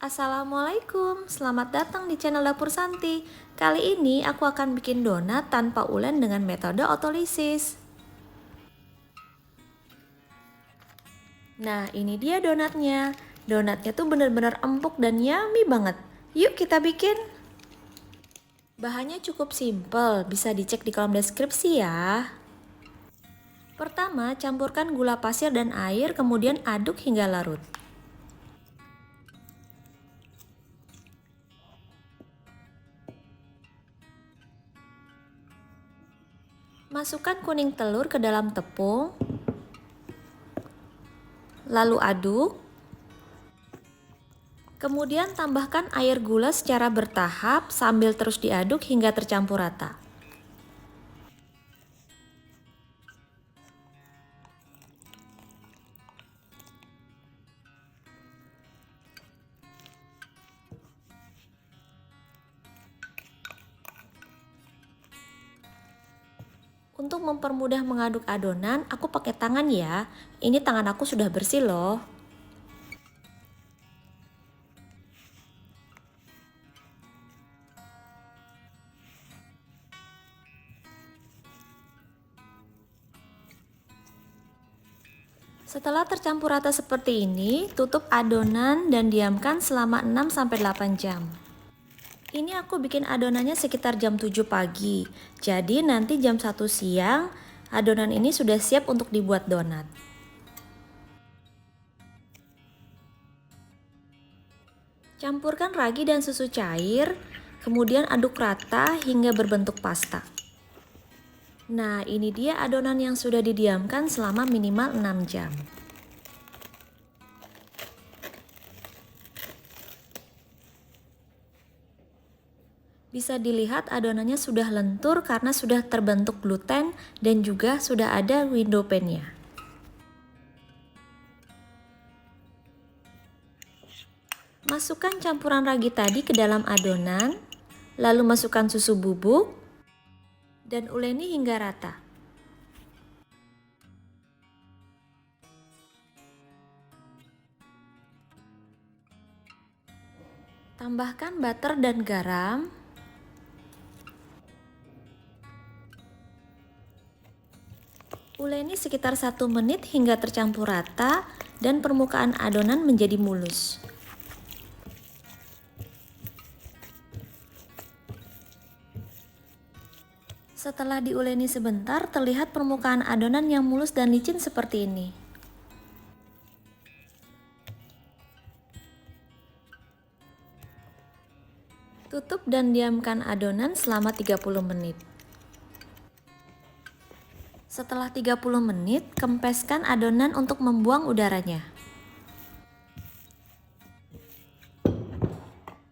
Assalamualaikum, selamat datang di channel Dapur Santi. Kali ini aku akan bikin donat tanpa ulen dengan metode otolisis. Nah, ini dia donatnya. Donatnya tuh bener-bener empuk dan yummy banget. Yuk kita bikin. Bahannya cukup simple, bisa dicek di kolom deskripsi ya. Pertama, campurkan gula pasir dan air, kemudian aduk hingga larut. Masukkan kuning telur ke dalam tepung, lalu aduk. Kemudian tambahkan air gula secara bertahap sambil terus diaduk hingga tercampur rata. Untuk mempermudah mengaduk adonan, aku pakai tangan ya. Ini tangan aku sudah bersih loh. Setelah tercampur rata seperti ini, tutup adonan dan diamkan selama 6-8 jam. Ini aku bikin adonannya sekitar jam 7 pagi. Jadi nanti jam 1 siang, adonan ini sudah siap untuk dibuat donat. Campurkan ragi dan susu cair, kemudian aduk rata hingga berbentuk pasta. Nah, ini dia adonan yang sudah didiamkan selama minimal 6 jam. Bisa dilihat adonannya sudah lentur karena sudah terbentuk gluten dan juga sudah ada window pane-nya. Masukkan campuran ragi tadi ke dalam adonan, lalu masukkan susu bubuk, dan uleni hingga rata. Tambahkan butter dan garam. Uleni sekitar 1 menit hingga tercampur rata dan permukaan adonan menjadi mulus. Setelah diuleni sebentar, terlihat permukaan adonan yang mulus dan licin seperti ini. Tutup dan diamkan adonan selama 30 menit. Setelah 30 menit, kempeskan adonan untuk membuang udaranya.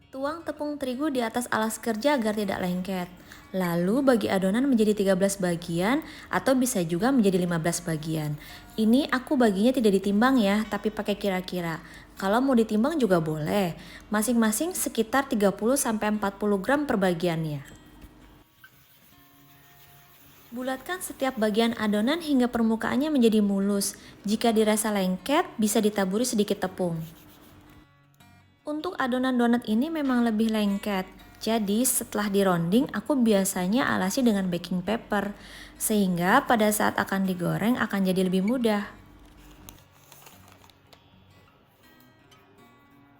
Tuang tepung terigu di atas alas kerja agar tidak lengket. Lalu bagi adonan menjadi 13 bagian atau bisa juga menjadi 15 bagian. Ini aku baginya tidak ditimbang ya, tapi pakai kira-kira. Kalau mau ditimbang juga boleh. Masing-masing sekitar 30-40 gram per bagiannya. Bulatkan setiap bagian adonan hingga permukaannya menjadi mulus. Jika dirasa lengket, bisa ditaburi sedikit tepung. Untuk adonan donat ini memang lebih lengket, jadi setelah dironding aku biasanya alasi dengan baking paper, sehingga pada saat akan digoreng akan jadi lebih mudah.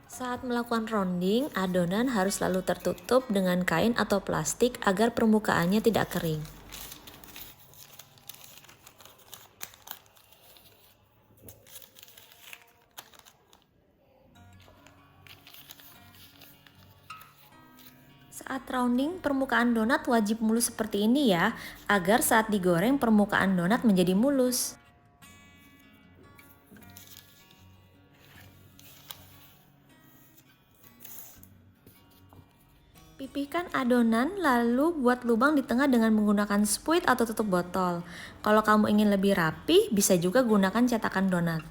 Saat melakukan ronding, adonan harus selalu tertutup dengan kain atau plastik agar permukaannya tidak kering. Saat rounding, permukaan donat wajib mulus seperti ini ya, agar saat digoreng permukaan donat menjadi mulus. Pipihkan adonan lalu buat lubang di tengah dengan menggunakan spuit atau tutup botol. Kalau kamu ingin lebih rapi, bisa juga gunakan cetakan donat.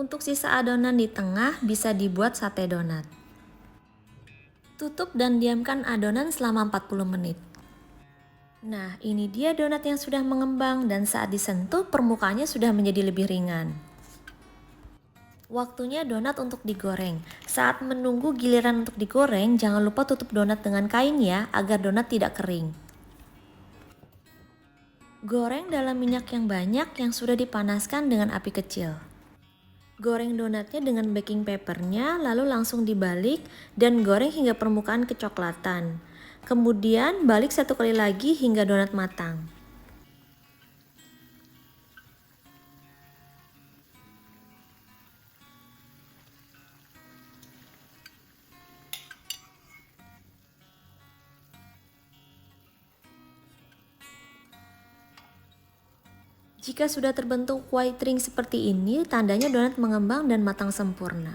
Untuk sisa adonan di tengah bisa dibuat sate donat. Tutup dan diamkan adonan selama 40 menit. Nah, ini dia donat yang sudah mengembang dan saat disentuh permukaannya sudah menjadi lebih ringan. Waktunya donat untuk digoreng. Saat menunggu giliran untuk digoreng, jangan lupa tutup donat dengan kain ya, agar donat tidak kering. Goreng dalam minyak yang banyak yang sudah dipanaskan dengan api kecil. Goreng donatnya dengan baking papernya, lalu langsung dibalik dan goreng hingga permukaan kecoklatan. Kemudian balik 1 kali lagi hingga donat matang. Jika sudah terbentuk white ring seperti ini, tandanya donat mengembang dan matang sempurna.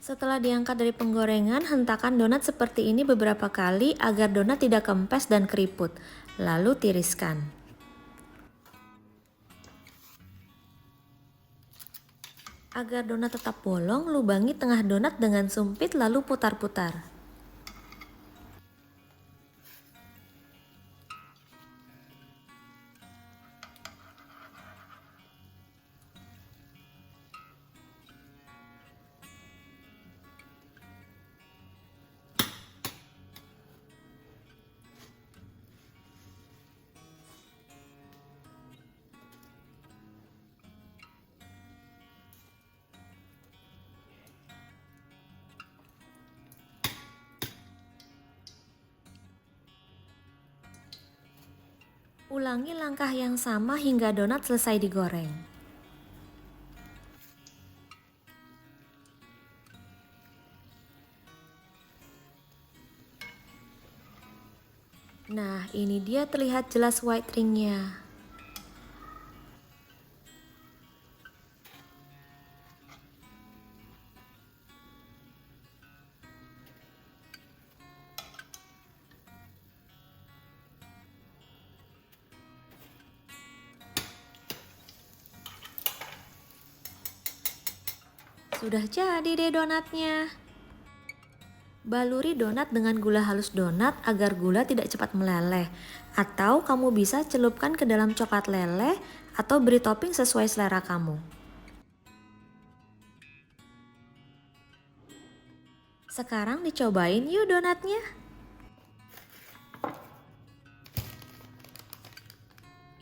Setelah diangkat dari penggorengan, hentakan donat seperti ini beberapa kali agar donat tidak kempes dan keriput. Lalu tiriskan. Agar donat tetap bolong, lubangi tengah donat dengan sumpit lalu putar-putar. Ulangi langkah yang sama hingga donat selesai digoreng. Nah, ini dia terlihat jelas white ringnya. Sudah jadi deh donatnya. Baluri donat dengan gula halus donat agar gula tidak cepat meleleh. Atau kamu bisa celupkan ke dalam coklat leleh atau beri topping sesuai selera kamu. Sekarang dicobain yuk donatnya.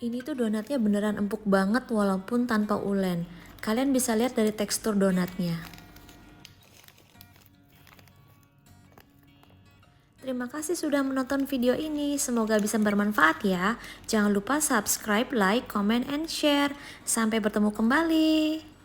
Ini tuh donatnya beneran empuk banget walaupun tanpa ulen. Kalian bisa lihat dari tekstur donatnya. Terima kasih sudah menonton video ini. Semoga bisa bermanfaat ya. Jangan lupa subscribe, like, comment, and share. Sampai bertemu kembali.